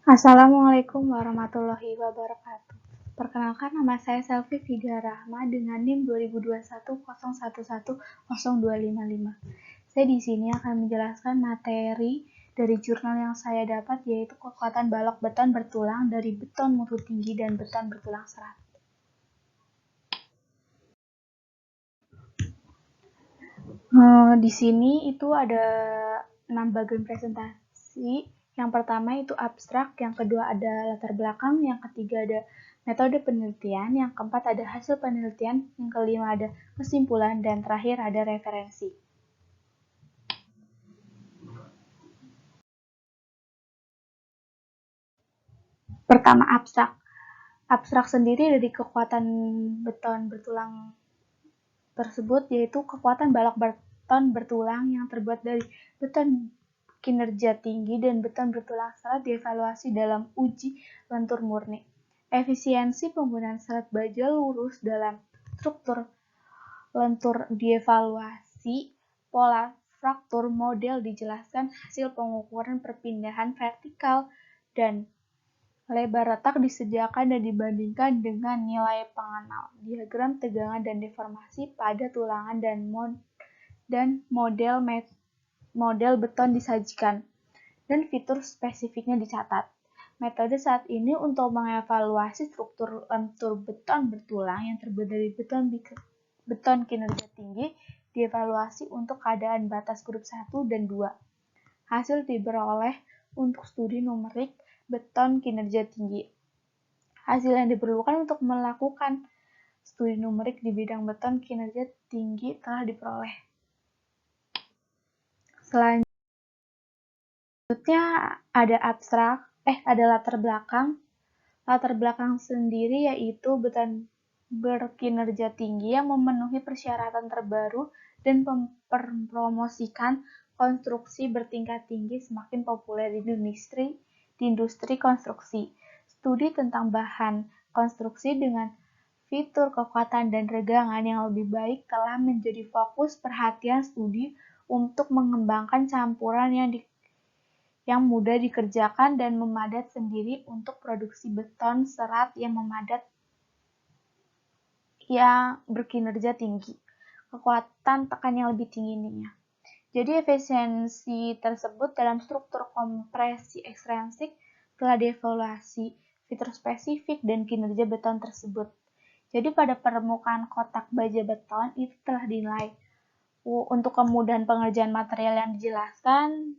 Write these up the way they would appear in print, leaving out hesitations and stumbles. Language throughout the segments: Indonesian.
Assalamualaikum warahmatullahi wabarakatuh. Perkenalkan, nama saya Selvi Fida Rahma dengan NIM 202101102555. Saya di sini akan menjelaskan materi dari jurnal yang saya dapat, yaitu kekuatan balok beton bertulang dari beton mutu tinggi dan beton bertulang serat. Di sini itu ada 6 bagian presentasi. Yang pertama itu abstrak, yang kedua ada latar belakang, yang ketiga ada metode penelitian, yang keempat ada hasil penelitian, yang kelima ada kesimpulan, dan terakhir ada referensi. Pertama, abstrak. Abstrak sendiri dari kekuatan beton bertulang tersebut, yaitu kekuatan balok beton bertulang yang terbuat dari beton kinerja tinggi dan beton bertulang serat dievaluasi dalam uji lentur murni. Efisiensi penggunaan serat baja lurus dalam struktur lentur dievaluasi, pola fraktur model dijelaskan, hasil pengukuran perpindahan vertikal dan lebar retak disediakan dan dibandingkan dengan nilai pengenal, diagram tegangan dan deformasi pada tulangan dan model beton disajikan, dan fitur spesifiknya dicatat. Metode saat ini untuk mengevaluasi struktur lentur beton bertulang yang terbuat dari beton kinerja tinggi dievaluasi untuk keadaan batas grup 1 dan 2. Hasil diperoleh untuk studi numerik beton kinerja tinggi. Hasil yang diperlukan untuk melakukan studi numerik di bidang beton kinerja tinggi telah diperoleh. Selanjutnya ada ada latar belakang. Latar belakang sendiri yaitu beton berkinerja tinggi yang memenuhi persyaratan terbaru dan mempromosikan konstruksi bertingkat tinggi semakin populer di industri konstruksi. Studi tentang bahan konstruksi dengan fitur kekuatan dan regangan yang lebih baik telah menjadi fokus perhatian studi untuk mengembangkan campuran yang mudah dikerjakan dan memadat sendiri untuk produksi beton serat yang memadat yang berkinerja tinggi. Kekuatan tekan yang lebih tinggi ininya. Jadi efisiensi tersebut dalam struktur kompresi ekstrinsik telah dievaluasi fitur spesifik dan kinerja beton tersebut. Jadi pada permukaan kotak baja beton itu telah dinilai untuk kemudahan pengerjaan material yang dijelaskan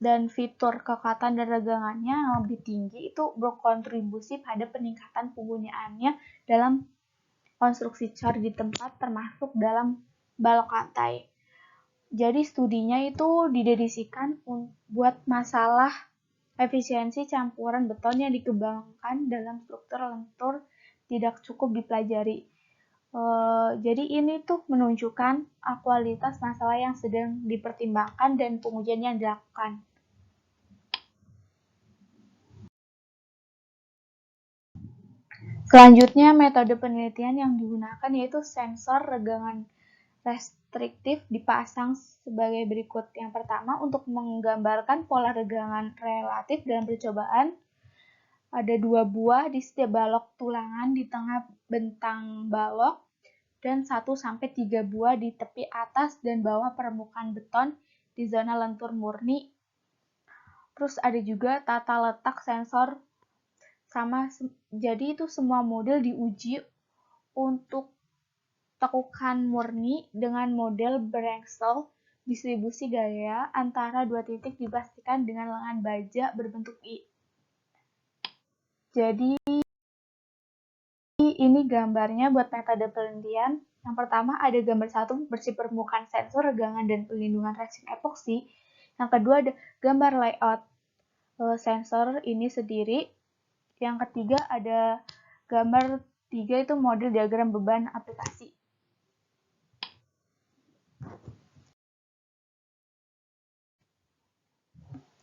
dan fitur kekuatan dan regangannya yang lebih tinggi itu berkontribusi pada peningkatan penggunaannya dalam konstruksi cor di tempat termasuk dalam balok lantai. Jadi studinya itu didedikasikan buat masalah efisiensi campuran beton yang dikembangkan dalam struktur lentur tidak cukup dipelajari. Jadi ini tuh menunjukkan kualitas masalah yang sedang dipertimbangkan dan pengujian yang dilakukan. Selanjutnya, metode penelitian yang digunakan yaitu sensor regangan restriktif dipasang sebagai berikut. Yang pertama, untuk menggambarkan pola regangan relatif dalam percobaan, ada 2 buah di setiap balok tulangan di tengah bentang balok, dan 1-3 buah di tepi atas dan bawah permukaan beton di zona lentur murni. Terus ada juga tata letak sensor jadi itu semua model diuji untuk tekukan murni dengan model brengsel distribusi gaya antara 2 titik dipastikan dengan lengan baja berbentuk I. Jadi ini gambarnya buat metode penelitian. Yang pertama ada gambar 1 bersih permukaan sensor regangan dan pelindungan resin epoksi. Yang kedua ada gambar layout sensor ini sendiri. Yang ketiga ada gambar 3 itu model diagram beban aplikasi.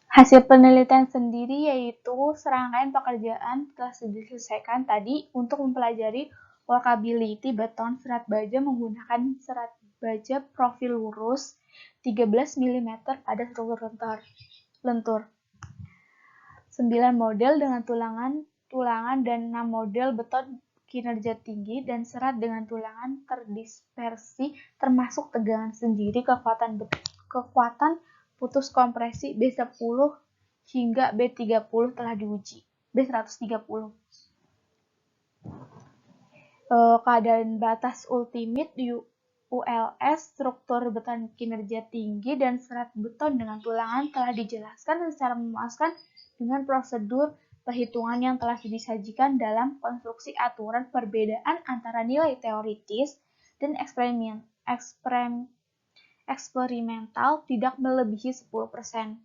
Hasil penelitian sendiri yaitu serangkaian pekerjaan telah diselesaikan tadi untuk mempelajari workability beton serat baja menggunakan serat baja profil lurus 13 mm pada struktur lentur. lentur. 9 model dengan tulangan dan 6 model beton kinerja tinggi dan serat dengan tulangan terdispersi termasuk tegangan sendiri kekuatan putus kompresi B10 hingga B30 telah diuji. B130. Keadaan batas ultimate di ULS, struktur beton kinerja tinggi dan serat beton dengan tulangan telah dijelaskan secara memuaskan dengan prosedur perhitungan yang telah disajikan dalam konstruksi aturan perbedaan antara nilai teoritis dan eksperimental tidak melebihi 10%.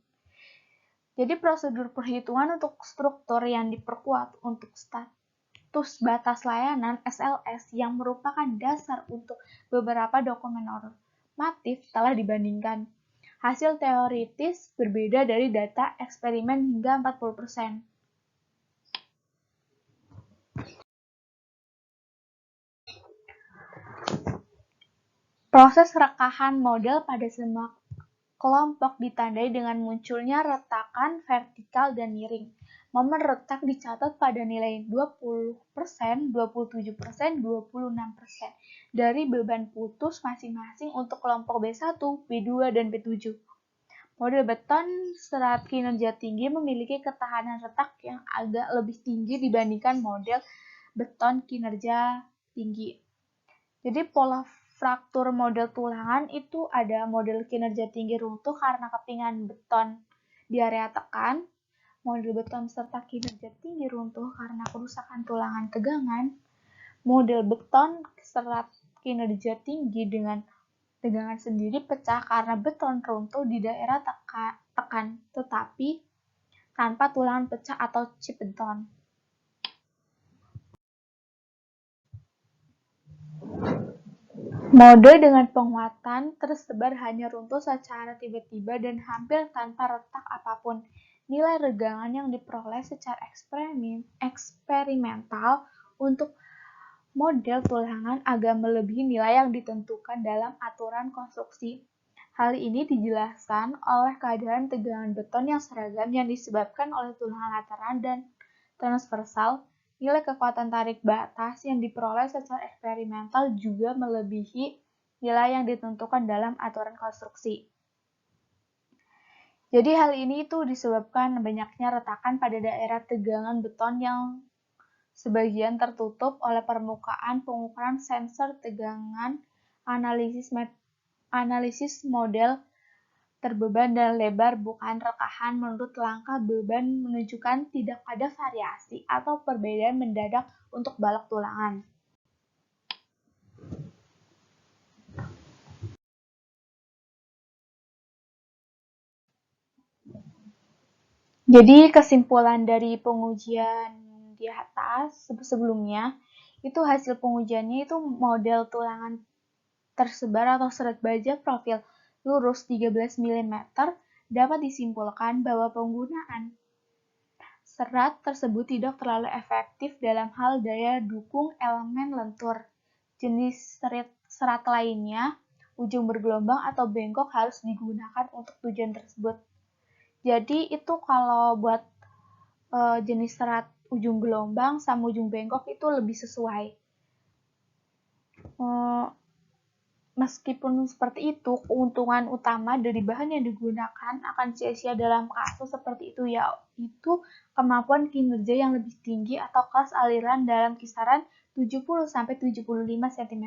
Jadi prosedur perhitungan untuk struktur yang diperkuat untuk status batas layanan SLS yang merupakan dasar untuk beberapa dokumen normatif telah dibandingkan. Hasil teoritis berbeda dari data eksperimen hingga 40%. Proses rekahan model pada semua kelompok ditandai dengan munculnya retakan vertikal dan miring. Momen retak dicatat pada nilai 20%, 27%, 26% dari beban putus masing-masing untuk kelompok B1, B2, dan B7. Model beton serat kinerja tinggi memiliki ketahanan retak yang agak lebih tinggi dibandingkan model beton kinerja tinggi. Jadi pola fraktur model tulangan itu ada model kinerja tinggi runtuh karena kepingan beton di area tekan, model beton serta kinerja tinggi runtuh karena kerusakan tulangan tegangan, model beton serat kinerja tinggi dengan tegangan sendiri pecah karena beton runtuh di daerah tekan, tetapi tanpa tulangan pecah atau chip beton. Mode dengan penguatan tersebar hanya runtuh secara tiba-tiba dan hampir tanpa retak apapun. Nilai regangan yang diperoleh secara eksperimental untuk model tulangan agak melebihi nilai yang ditentukan dalam aturan konstruksi. Hal ini dijelaskan oleh keadaan tegangan beton yang seragam yang disebabkan oleh tulangan lateral dan transversal. Nilai kekuatan tarik batas yang diperoleh secara eksperimental juga melebihi nilai yang ditentukan dalam aturan konstruksi. Jadi hal ini itu disebabkan banyaknya retakan pada daerah tegangan beton yang sebagian tertutup oleh permukaan pengukuran sensor tegangan, analisis model terbeban dan lebar bukan rekahan menurut langkah beban menunjukkan tidak ada variasi atau perbedaan mendadak untuk balok tulangan. Jadi kesimpulan dari pengujian di atas sebelumnya itu hasil pengujiannya itu model tulangan tersebar atau serat baja profil lurus 13 mm dapat disimpulkan bahwa penggunaan serat tersebut tidak terlalu efektif dalam hal daya dukung elemen lentur. Jenis serat lainnya, ujung bergelombang atau bengkok harus digunakan untuk tujuan tersebut. Jadi itu kalau buat jenis serat ujung gelombang sama ujung bengkok itu lebih sesuai. Meskipun seperti itu, keuntungan utama dari bahan yang digunakan akan sia-sia dalam kasus seperti itu, yaitu kemampuan kinerja yang lebih tinggi atau kelas aliran dalam kisaran 70-75 cm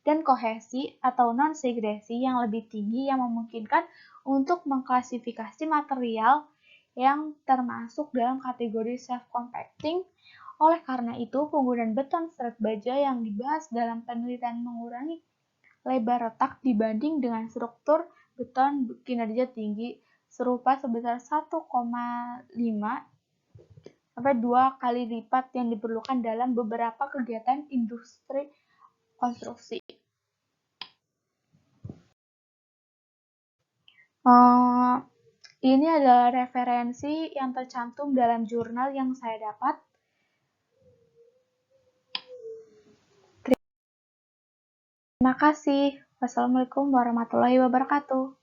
dan kohesi atau non-segresi yang lebih tinggi yang memungkinkan untuk mengklasifikasi material yang termasuk dalam kategori self-compacting. Oleh karena itu, penggunaan beton serat baja yang dibahas dalam penelitian mengurangi lebar retak dibanding dengan struktur beton kinerja tinggi serupa sebesar 1,5 sampai 2 kali lipat yang diperlukan dalam beberapa kegiatan industri konstruksi. Ini adalah referensi yang tercantum dalam jurnal yang saya dapat. Terima kasih. Wassalamualaikum warahmatullahi wabarakatuh.